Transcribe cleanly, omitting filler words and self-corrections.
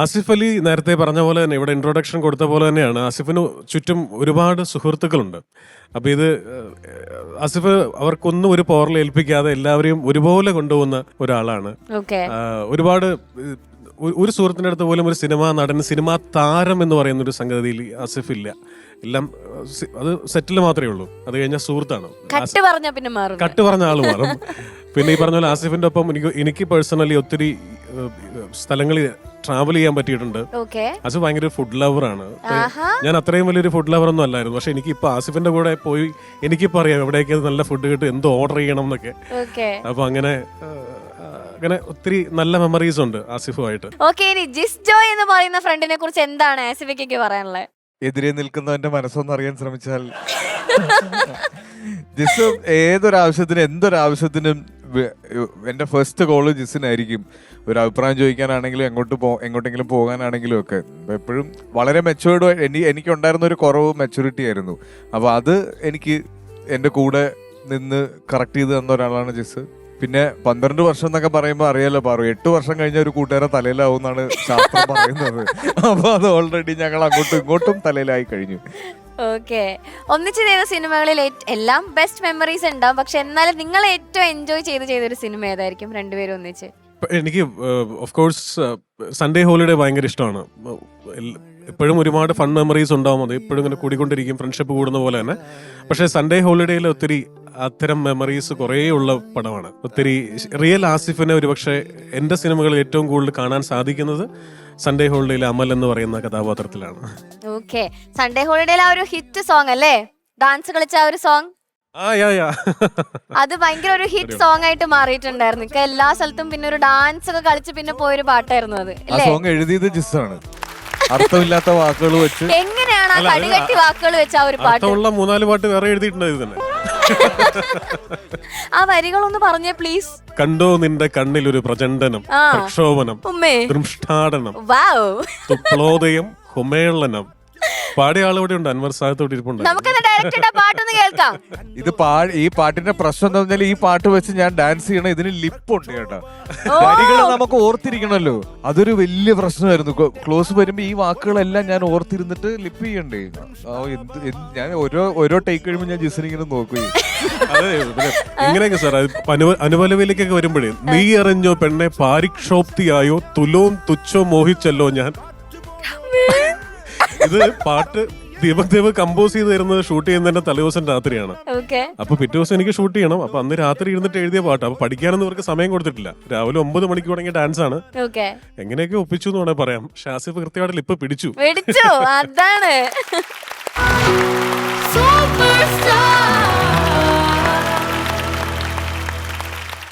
ആസിഫ് അലി നേരത്തെ പറഞ്ഞ പോലെ തന്നെ ഇവിടെ ഇൻട്രൊഡക്ഷൻ കൊടുത്ത പോലെ തന്നെയാണ് ആസിഫിന് ചുറ്റും ഒരുപാട് സുഹൃത്തുക്കളുണ്ട്. അപ്പോൾ ഇത് ആസിഫ് അവർക്കൊന്നും ഒരു പോറൽ ഏൽപ്പിക്കാതെ എല്ലാവരെയും ഒരുപോലെ കൊണ്ടുപോകുന്ന ഒരാളാണ്. ഒരുപാട് ഒരു സുഹൃത്തിൻ്റെ അടുത്ത് പോലും ഒരു സിനിമാ നടൻ, സിനിമാ താരം എന്ന് പറയുന്ന ഒരു സംഗതിയിൽ ആസിഫ് ഇല്ല. എല്ലാം അത് സെറ്റിൽ മാത്രമേ ഉള്ളൂ. അത് കഴിഞ്ഞാൽ സുഹൃത്താണ്. കട്ട് പറഞ്ഞ ആള് മാറും. പിന്നെ ഈ പറഞ്ഞ പോലെ ആസിഫിന്റെ ഒപ്പം എനിക്ക് പേഴ്സണലി ഒത്തിരി സ്ഥലങ്ങളിൽ ട്രാവൽ ചെയ്യാൻ പറ്റിയിട്ടുണ്ട്. ആസിഫ് ഭയങ്കര ഫുഡ് ലവറാണ്. ഞാൻ അത്രയും വലിയൊരു ഫുഡ് ലവർ ഒന്നും അല്ലായിരുന്നു. പക്ഷെ എനിക്ക് ഇപ്പൊ ആസിഫിന്റെ കൂടെ പോയി എനിക്കിപ്പോ അറിയാം എവിടെയൊക്കെ നല്ല ഫുഡ് കിട്ടും, എന്തോ ഓർഡർ ചെയ്യണം എന്നൊക്കെ. അപ്പൊ അങ്ങനെ ഒത്തിരി നല്ല മെമ്മറീസ് ഉണ്ട് ആസിഫുമായിട്ട്. ജിസ് ജോയ് എന്ന് പറയുന്ന ഫ്രണ്ടിനെ കുറിച്ച് എന്താണ് ആസിഫിക്ക് പറയാനുള്ളത്? എതിരെ നിൽക്കുന്നവന്റെ മനസ്സൊന്ന് അറിയാൻ ശ്രമിച്ചാൽ ജിസ് ഏതൊരാവശ്യത്തിനും എന്തൊരാവശ്യത്തിനും എന്റെ ഫസ്റ്റ് കോള് ജിസിനായിരിക്കും. ഒരു അഭിപ്രായം ചോദിക്കാനാണെങ്കിലും എങ്ങോട്ടെങ്കിലും പോകാനാണെങ്കിലും ഒക്കെ എപ്പോഴും വളരെ മെച്ചുവേർഡ്. എനിക്കുണ്ടായിരുന്ന ഒരു കുറവ് മെച്യൂരിറ്റി ആയിരുന്നു. അപ്പോൾ അത് എനിക്ക് എൻ്റെ കൂടെ നിന്ന് കറക്റ്റ് ചെയ്ത് തന്ന ഒരാളാണ് ജിസ്. പിന്നെ 12 വർഷം എന്നൊക്കെ പറയുമ്പോൾ അറിയാലോ പാറു, 8 വർഷം കഴിഞ്ഞ ഒരു കൂട്ടുകാരെ തലയിലാവും എന്നാണ് ശാസ്ത്രം പറയുന്നത്. അപ്പൊ അത് ഓൾറെഡി ഞങ്ങൾ അങ്ങോട്ടും ഇങ്ങോട്ടും തലയിലായി കഴിഞ്ഞു. ഒന്നിച്ച് ചെയ്ത സിനിമകളിൽ എല്ലാം ബെസ്റ്റ് മെമ്മറീസ് ഉണ്ടാവും. പക്ഷെ എന്നാലും നിങ്ങൾ ഏറ്റവും എൻജോയ് ചെയ്തൊരു സിനിമ ഏതായിരിക്കും രണ്ടുപേരും ഒന്നിച്ച്? എനിക്ക് ഓഫ് കോഴ്സ് സൺഡേ ഹോളിഡേ ഭയങ്കര ഇഷ്ടമാണ്. എപ്പോഴും ഒരുപാട് ഫൺ മെമ്മറീസ് ഉണ്ടാവും. അത് എപ്പോഴും ഇങ്ങനെ കൂടിക്കൊണ്ടിരിക്കും, ഫ്രണ്ട്ഷിപ്പ് കൂടുന്ന പോലെ തന്നെ. പക്ഷേ സൺഡേ ഹോളിഡേയിൽ ഒത്തിരി അത്തരം മെമ്മറീസ് കുറേ ഉള്ള പടമാണ്. ഒത്തിരി റിയൽ ആസിഫിനെ ഒരുപക്ഷെ എൻ്റെ സിനിമകളിൽ ഏറ്റവും കൂടുതൽ കാണാൻ സാധിക്കുന്നത് സൺഡേ ഹോളിഡേയിലെ അമൽ എന്ന് പറയുന്ന കഥാപാത്രത്തിലാണ്. സൺഡേ ഹോളിഡേയിലെ ആ ഒരു ഹിറ്റ് സോങ് അല്ലേ, ഡാൻസ് കളിച്ച ആ ഒരു സോങ്, അത് ഭയങ്കര ഒരു ഹിറ്റ് സോങ് ആയിട്ട് മാറിയിട്ടുണ്ടായിരുന്നു. എല്ലാ സ്ഥലത്തും പിന്നെ ഒരു ഡാൻസ് ഒക്കെ കളിച്ച് പിന്നെ പോയൊരു പാട്ടായിരുന്നു അത്. സോങ് എഴുതിയത് ജിസ്സാണ്. അർത്ഥമില്ലാത്ത വാക്കുകൾ വെച്ച് എങ്ങനെയാണ് ആ കടികട്ടി വാക്കുകൾ വെച്ച ആ ഒരു പാട്ട്? 3-4 പാട്ട് വേറെ എഴുതിയിട്ടുണ്ട് തന്നെ. ആ വരികളൊന്ന് പറഞ്ഞേ പ്ലീസ്. കണ്ടോ നിന്റെ കണ്ണിൽ ഒരു പ്രചണ്ഡനം, പ്രക്ഷോഭനം, ദൃഷ്ടാടനം, തുപ്ലോദയം, ഹുമേളനം. പാടിയ ആളിവിടെ ഉണ്ട്, അൻവർ സാദത്തോട് ഇരിപ്പുണ്ട്. ഇത് ഈ പാട്ടിന്റെ പ്രശ്നം എന്താ പറഞ്ഞാൽ, ഈ പാട്ട് വെച്ച് ഞാൻ ഡാൻസ് ചെയ്യണം, ഇതിന് ലിപ്പുണ്ട് കേട്ടോ. വരികൾ നമുക്ക് ഓർത്തിരിക്കണല്ലോ, അതൊരു വലിയ പ്രശ്നമായിരുന്നു. ക്ലോസ് വരുമ്പോ ഈ വാക്കുകളെല്ലാം ഞാൻ ഓർത്തിരുന്നിട്ട് ലിപ്പ് ചെയ്യണ്ടേ. ഞാൻ ഓരോ ടേക്ക് കഴിയുമ്പോൾ ഞാൻ ജിസിനിങ്ങനെ നോക്കുകയും ഇങ്ങനെയൊക്കെ സാർ അനുപലവിലേക്കൊക്കെ വരുമ്പോഴേ, നീ അറിഞ്ഞോ പെണ്ണെ പാരിക്ഷോപ്തിയായോ തുലോം തുച്ഛോ മോഹിച്ചല്ലോ ഞാൻ. ഇത് പാട്ട് ദീപക് ദേവ് കമ്പോസ് ചെയ്ത് തരുന്നത് ഷൂട്ട് ചെയ്യുന്നതിന്റെ തലേദിവസം രാത്രിയാണ്. അപ്പൊ പിറ്റേ ദിവസം എനിക്ക് ഷൂട്ട് ചെയ്യണം. അപ്പൊ അന്ന് രാത്രി ഇരുന്നിട്ട് എഴുതിയ പാട്ട്. അപ്പൊ പഠിക്കാനൊന്നും ഇവർക്ക് സമയം കൊടുത്തിട്ടില്ല. രാവിലെ 9 മണിക്ക് തുടങ്ങിയ ഡാൻസ് ആണ്. എങ്ങനെയൊക്കെ ഒപ്പിച്ചു എന്ന് വേണേ പറയാം. ഷാസിഫ് കൃത്യമായിട്ട് ലിപ്പ് പിടിച്ചു. അതാണ്